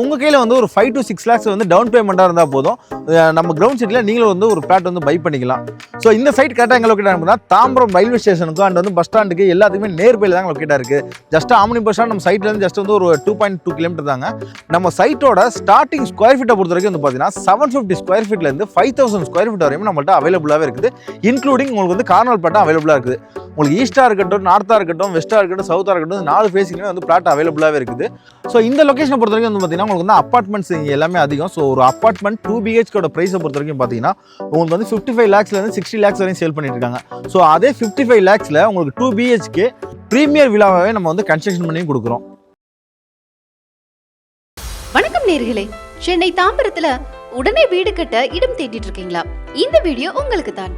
உங்கள் கையில் வந்து ஒரு 5 to 6 lakhs வந்து டவுன் பேமெண்ட்டாக இருந்தால் போதும், நம்ம கிரவுண்ட் சீட்டில் நீங்களும் வந்து ஒரு பிளாட் வந்து பை பண்ணிக்கலாம். ஸோ இந்த சைட் கரெக்டாக எங்கே லொக்கேட் ஆகுதுன்னா தாம்பரம் ரயில்வே ஸ்டேஷனுக்கும் அண்ட் வந்து பஸ் ஸ்டாண்டுக்கு எல்லாத்துக்குமே நேர்பையில் தான் லொக்கேட்டாக இருக்குது. ஜஸ்ட் ஆம்னி பஸ் ஸ்டாண்ட் நம்ம சைட்லேருந்து ஜஸ்ட் வந்து ஒரு 2.2 கிலோமீட்டர் தாங்க. நம்ம சைட்டோட ஸ்டார்டிங் ஸ்கொயர் ஃபீட்டை பொறுத்த வரைக்கும் வந்து பார்த்தீங்கன்னா 750 ஸ்கொயர் ஃபீட்லேருந்து 5000 ஸ்கொயர் ஃபீட் வரையும் நம்மள்ட்ட அவைலபிளாகவே இருக்குது. இன்க்ளூடிங் உங்களுக்கு வந்து கார்னர் பிளாட்டாக அவைலபிளாக இருக்குது. உங்களுக்கு ஈஸ்ட்டாக இருக்கட்டும், நார்த்தாக இருக்கட்டும், வெஸ்ட்டாக இருக்கட்டும், சவுத்தாக இருக்கட்டும், 4 ஃபேஸிங்குமே வந்து பிளாட் அவைலபிளாகவே இருக்குது. ஸோ இந்த லொக்கேஷனை பொறுத்த வரைக்கும் வந்து பார்த்தீங்கன்னா உங்களுக்கு வந்து அப்பார்ட்மெண்ட்ஸ் இங்கே எல்லாமே அதிகம். ஸோ ஒரு அப்பார்ட்மெண்ட் 2 BHK ப்ரைஸை பொறுத்த வரைக்கும் பார்த்தீங்கன்னா உங்களுக்கு வந்து 55 lakhsலேருந்து 60 lakhs வரையும் சேல் பண்ணிட்டு இருக்காங்க. ஸோ அதே 55 lakhsல உங்களுக்கு 2 BHK ப்ரீமியர் விழாவே நம்ம வந்து கன்ஸ்ட்ரக்ஷன் பண்ணி கொடுக்குறோம். வணக்கம் நேயர்களே, சென்னை தாம்பரத்துல உடனே வீடு கட்ட இடம் தேடிட்டு இருக்கீங்களா? இந்த வீடியோ உங்களுக்கு தான்.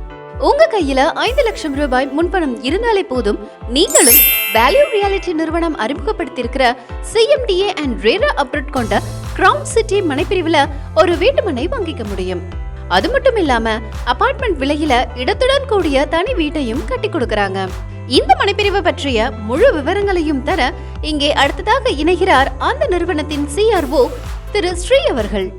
உங்க கையில 5 லட்சம் ரூபாய் முன்பணம் இருந்தாலே போதும், நீங்களும் வேல்யூ ரியாலிட்டி நிறுவனம் அறிமுகப்படுத்தியிருக்கிற CMDA அண்ட் ரேரா அப்ரூவ் கொண்ட கிரவுன் சிட்டி மனைப்பிரிவுல ஒரு வீட்டு மனை வாங்கிக்க முடியும். அது மட்டும் இல்லாம அபார்ட்மெண்ட் விலையில இடத்துடன் கூடிய தனி வீட்டையும் கட்டி கொடுக்கறாங்க. இந்த மனைப்பிரிவு பற்றிய முழு விவரங்களையும் தர இங்கே அடுத்ததாக இணைகிறார் அந்த நிறுவனத்தின் CRO திரு ஸ்ரீ அவர்கள்.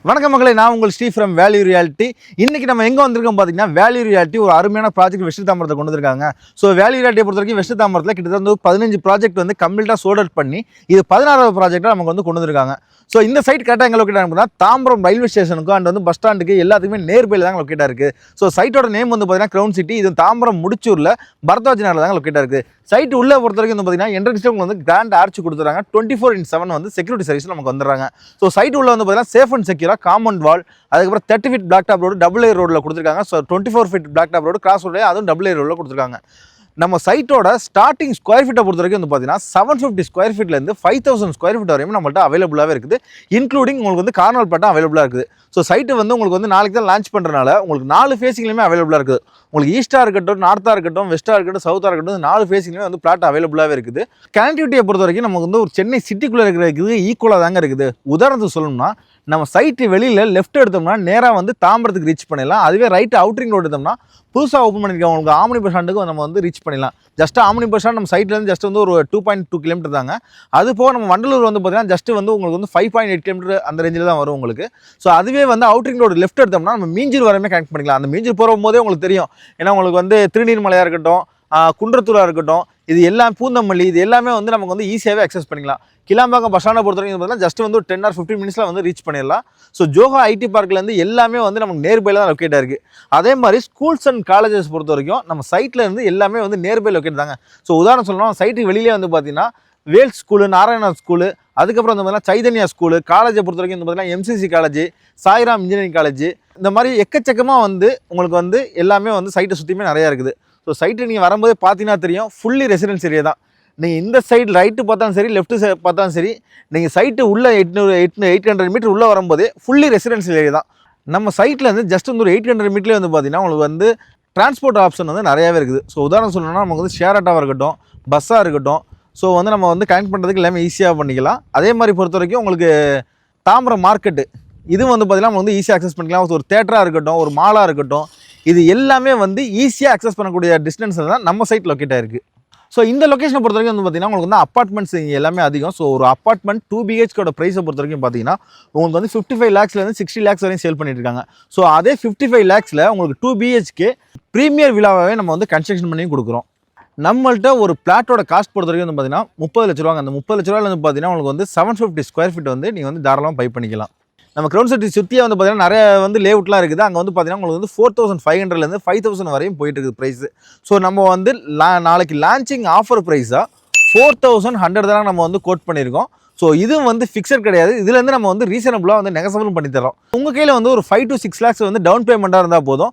வணக்கம் மக்களை, நான் உங்கள் ஸ்ரீ ஃப்ரம் வேல்யூ ரியாலிட்டி. இன்னைக்கு நம்ம எங்கே வந்திருக்கோம் பார்த்தீங்கன்னா, வேல்யூ ரியாலிட்டி ஒரு அருமையான ப்ராஜெக்ட் வெஸ்ட் தாம்பரத்தை கொண்டு வந்திருக்காங்க. ஸோ வேல்யூ ரியாலிட்டியை பொறுத்த வரைக்கும் வெஸ்ட் தாம்பரத்தில் கிட்டத்தட்ட 15 ப்ராஜெக்ட் வந்து கம்ப்ளீட்டாக சோல்ட் அவுட் பண்ணி இது 16வது ப்ராஜெக்டாக நமக்கு வந்து கொண்டு வந்திருக்காங்க. ஸோ இந்த சைட் கரெக்டாக எங்கே லொக்கேட் ஆகுதுன்னா தாம்பரம் ரயில்வே ஸ்டேஷனுக்கும் அண்ட் வந்து பஸ் ஸ்டாண்டுக்கு எல்லாத்துக்குமே நேர்பையில் தாங்க லொக்கேட்டாக இருக்குது. ஸோ சைட்டோட நேம் வந்து பார்த்தீங்கன்னா கிரவுன் சிட்டி. இது தாம்பரம் முடிச்சூரில் பரத்வாஜ் நகரில் தாங்க லொக்கேட்டாக இருக்குது. சைட் உள்ள பொறுத்த வரைக்கும் வந்து பார்த்தீங்கன்னா என்ட்ரன்ஸ் உங்களுக்கு வந்து கிராண்ட் ஆர்ச் கொடுத்துறாங்க. 24/7 வந்து செக்யூரிட்டி சர்வீஸ் நமக்கு வந்துடுறாங்க. ஸோ சைட் உள்ள வந்து பார்த்தீங்கன்னா சேஃப் அண்ட் செக்யூராக காம்பவுண்ட் வால், அதுக்கப்புறம் 30 feet block top road double ஏர் ரோடில் கொடுத்துருக்காங்க. So 24 feet block top road cross road, அதுவும் டபுள் ஏர் ரோடில் கொடுத்துருக்காங்க. நம்ம சைட்டோட ஸ்டார்டிங் ஸ்கொயர் ஃபீட்டை பொறுத்த வரைக்கும் வந்து பார்த்தீங்கன்னா 750 ஸ்கொயர் ஃபீட்லேருந்து 5000 ஸ்கொயர் ஃபீட் வரையும் நம்மள்ட்ட அவைலபிளாகவே இருக்குது. இன்க்ளூடிங் உங்களுக்கு வந்து கார்னர் பிளாட்டாக அவைலபிளாக இருக்குது. ஸோ சைட்டு வந்து உங்களுக்கு வந்து நாளைக்கு தான் லான்ச் பண்ணுறதுனால உங்களுக்கு 4 ஃபேஸிங்லையுமே அவைலபிளாக இருக்குது. உங்களுக்கு ஈஸ்ட்டாக இருக்கட்டும், நார்த்தாக இருக்கட்டும், வெஸ்ட்டாக இருக்கட்டும், சவுத்தாக இருக்கட்டும், 4 ஃபேஸிங்லையுமே வந்து பிளாட் அவைலபிளாகவே இருக்குது. கனெக்டிவிட்டியை பொறுத்த வரைக்கும் நமக்கு வந்து ஒரு சென்னை சிட்டிக்குள்ளே இருக்கிறதுக்கு ஈக்குவலாக தாங்க இருக்குது. உதாரணத்துக்கு சொல்லணும்னா நம்ம சைட்டு வெளியில் லெஃப்ட் எடுத்தோம்னா நேராக வந்து தாம்பரத்துக்கு ரீச் பண்ணிடலாம். அதுவே ரைட்டு அவுட்ரிங் ரோடு எடுத்தோம்னா புதுசாக ஓப்பன் பண்ணியிருக்கோம் உங்களுக்கு ஆம்னி பஸ் ஸ்டாண்டுக்கு நம்ம வந்து ரீச் பண்ணிடலாம். ஜஸ்ட் ஆம்னி பஸ் ஸ்டாண்ட் நம்ம சைட்லேருந்து ஜஸ்ட் வந்து ஒரு 2.2 கிலோமீட்டர் தாங்க. அது போக நம்ம வண்டலூர் வந்து பார்த்தீங்கன்னா ஜஸ்ட் வந்து உங்களுக்கு வந்து 5.8 கிலோமீட்டர் அந்த ரேஞ்சில் தான் வரும் உங்களுக்கு. ஸோ அதுவே வந்து அவுட்ரிங் ரோடு லெஃப்ட் எடுத்தோம்னா நம்ம மீஞ்சூர் வரையுமே கனெக்ட் பண்ணிக்கலாம். அந்த மீஞ்சூர் போகும்போதே உங்களுக்கு தெரியும், ஏன்னா உங்களுக்கு வந்து திருநீர்மலையாக இருக்கட்டும், குன்றத்தூராக இருக்கட்டும், இது எல்லாம் பூந்தமல்லி, இது எல்லாமே வந்து நமக்கு வந்து ஈஸியாகவே அக்சஸ் பண்ணிக்கலாம். கிளாம்பாக்கம் பஸ் ஸ்டாண்டை பொறுத்த வரைக்கும் பார்த்தீங்கன்னா ஜஸ்ட் வந்து ஒரு 10 or 15 மினிட்ஸில் வந்து ரீச் பண்ணிடலாம். ஸோ ஜோஹா ஐடி பார்க்லேருந்து எல்லாமே வந்து நமக்கு நேர்பையில் தான் லொக்கேட்டாக இருக்குது. அதே மாதிரி ஸ்கூல்ஸ் அண்ட் காலேஜஸ் பொறுத்த வரைக்கும் நம்ம சைட்டில் இருந்து எல்லாமே வந்து நேர்பை லொக்கேட் தாங்க. ஸோ உதாரணம் சொல்லணும், சைட்டுக்கு வெளியே வந்து பார்த்தீங்கன்னா வேல்ஸ் ஸ்கூலு, நாராயணா ஸ்கூலு, அதுக்கப்புறம் வந்து பார்த்தீங்கன்னா சைதன்யா ஸ்கூலு, காலேஜை பொறுத்த வரைக்கும் வந்து பார்த்தீங்கன்னா MCC college, Sairam engineering college, இந்த மாதிரி எக்கச்சக்கமாக வந்து உங்களுக்கு வந்து எல்லாமே வந்து சைட்டை சுற்றியுமே நிறையா இருக்குது. ஸோ சைட்டு நீங்கள் வரும்போதே பார்த்தீங்கன்னா தெரியும், ஃபுல்லி ரெசிடென்ஸ் ஏரியா தான். நீங்கள் இந்த சைடு ரைட்டு பார்த்தாலும் சரி, லெஃப்ட் சைடு பார்த்தாலும் சரி, நீங்கள் சைட்டு உள்ள 800 மீட்டர் உள்ளே வரும்போதே ஃபுல்லி ரெசிடென்ஷியல் ஏரியா தான். நம்ம சைட்டில் வந்து ஜஸ்ட் வந்து ஒரு 800 மீட்டர்லேயே வந்து பார்த்தீங்கன்னா உங்களுக்கு வந்து டிரான்ஸ்போர்ட் ஆப்ஷன் வந்து நிறையாவே இருக்குது. ஸோ உதாரணம் சொல்லணும்னா நமக்கு வந்து ஷேர் ஆட்டோவாக இருக்கட்டும், பஸ்ஸாக இருக்கட்டும், ஸோ வந்து நம்ம வந்து கனெக்ட் பண்ணுறதுக்கு எல்லாமே ஈஸியாக பண்ணிக்கலாம். அதே மாதிரி பொறுத்த வரைக்கும் உங்களுக்கு தாம்பரம் மார்க்கெட்டு இது வந்து பார்த்தீங்கன்னா நம்ம வந்து ஈஸியாக அக்சஸ் பண்ணிக்கலாம். ஒரு தேட்டராக இருக்கட்டும், ஒரு மாலாக இருக்கட்டும், இது எல்லாமே வந்து ஈஸியாக அக்சஸ் பண்ணக்கூடிய டிஸ்டன்ஸில் தான் நம்ம சைட் லொக்கேட் ஆகிருக்கு. ஸோ இந்த லொக்கேஷனை பொறுத்த வரைக்கும் வந்து பார்த்தீங்கன்னா உங்களுக்கு வந்து அப்பார்ட்மெண்ட்ஸ் இங்கே எல்லாமே அதிகம். ஸோ ஒரு அப்பார்ட்மெண்ட் 2 BHK ப்ரைஸை பொறுத்த வரைக்கும் பார்த்தீங்கன்னா உங்களுக்கு வந்து 55 lakhsலேருந்து 60 lakhs வரையும் சேல் பண்ணிட்டு இருக்காங்க. ஸோ அதே 55 lakhsல உங்களுக்கு 2 BHK ப்ரீமியர் விழாவே நம்ம வந்து கன்ஸ்ட்ரக்ஷன் பண்ணி கொடுக்குறோம். நம்மள்ட்ட ஒரு பிளாட்டோட காஸ்ட் பொறுத்த வரைக்கும் வந்து பார்த்தீங்கன்னா 30 லட்ச ரூபாங்க. அந்த 30 லட்ச ரூபாயில் வந்து பார்த்தீங்கன்னா உங்களுக்கு வந்து 750 ஸ்கொயர் ஃபீட் வந்து நீங்கள் வந்து தாராளமாக பை பண்ணிக்கலாம். நம்ம கிரவுண்ட் சிட்டி சுற்றியே வந்து பார்த்தீங்கன்னா நிறைய வந்து லேஅவுட்லாம் இருக்குது. அங்கே வந்து பார்த்தீங்கன்னா உங்களுக்கு வந்து 4500லேருந்து 5000 வரையும் போயிட்டு இருக்குது ப்ரைஸு. ஸோ நம்ம வந்து நாளைக்கு லான்ச்சிங் ஆஃபர் ப்ரைஸாக 4100 தான் நம்ம வந்து கோட் பண்ணியிருக்கோம். ஸோ இதுவும் வந்து ஃபிக்ஸட் கிடையாது. இதுலேருந்து நம்ம வந்து ரீசனபுளாக வந்து நெகசபிளும் பண்ணி தரோம். உங்கள் கையில் வந்து ஒரு 5 to 6 lakhs வந்து டவுன் பேமெண்ட்டாக இருந்தால் போதும்,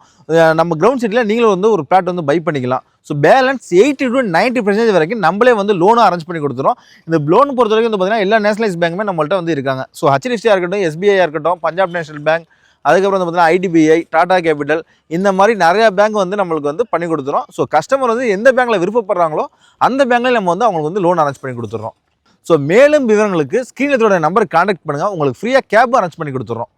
நம்ம கிரவுண்ட் சிட்டியில் நீங்களும் வந்து ஒரு பிளாட் வந்து பை பண்ணிக்கலாம். ஸோ பேலன்ஸ் 80 to 90% வரைக்கும் நம்மளே வந்து லோனும் அரேஞ்ச் பண்ணி கொடுத்துரும். இந்த லோன் பொறுத்த வரைக்கும் வந்து பார்த்தீங்கன்னா எல்லா நேஷனலைஸ் பேங்குமே நம்மள்ட்ட வந்து இருக்காங்க. ஸோ HDFCயாக இருக்கட்டும், SBI இருக்கட்டும், பஞ்சாப் நேஷனல் பேங்க், அதுக்கப்புறம் வந்து பார்த்தீங்கன்னா IDBI, டாடா கேபிட்டல், இந்த மாதிரி நிறையா பேங்க் வந்து நம்மளுக்கு வந்து பண்ணி கொடுத்துரும். ஸோ கஸ்டமர் வந்து எந்த பேங்க்கில் விருப்பப்படுறாங்களோ அந்த பேங்க்கில் நம்ம வந்து அவங்களுக்கு வந்து லோன் அரேஞ்ச் பண்ணி கொடுத்துட்றோம். ஸோ மேலும் விவரங்களுக்கு ஸ்க்ரீனில் நம்பருக்கு கான்டாக்ட் பண்ணுங்கள், உங்களுக்கு ஃப்ரீயாக கேப் அரேஞ்ச் பண்ணி கொடுத்துட்றோம்.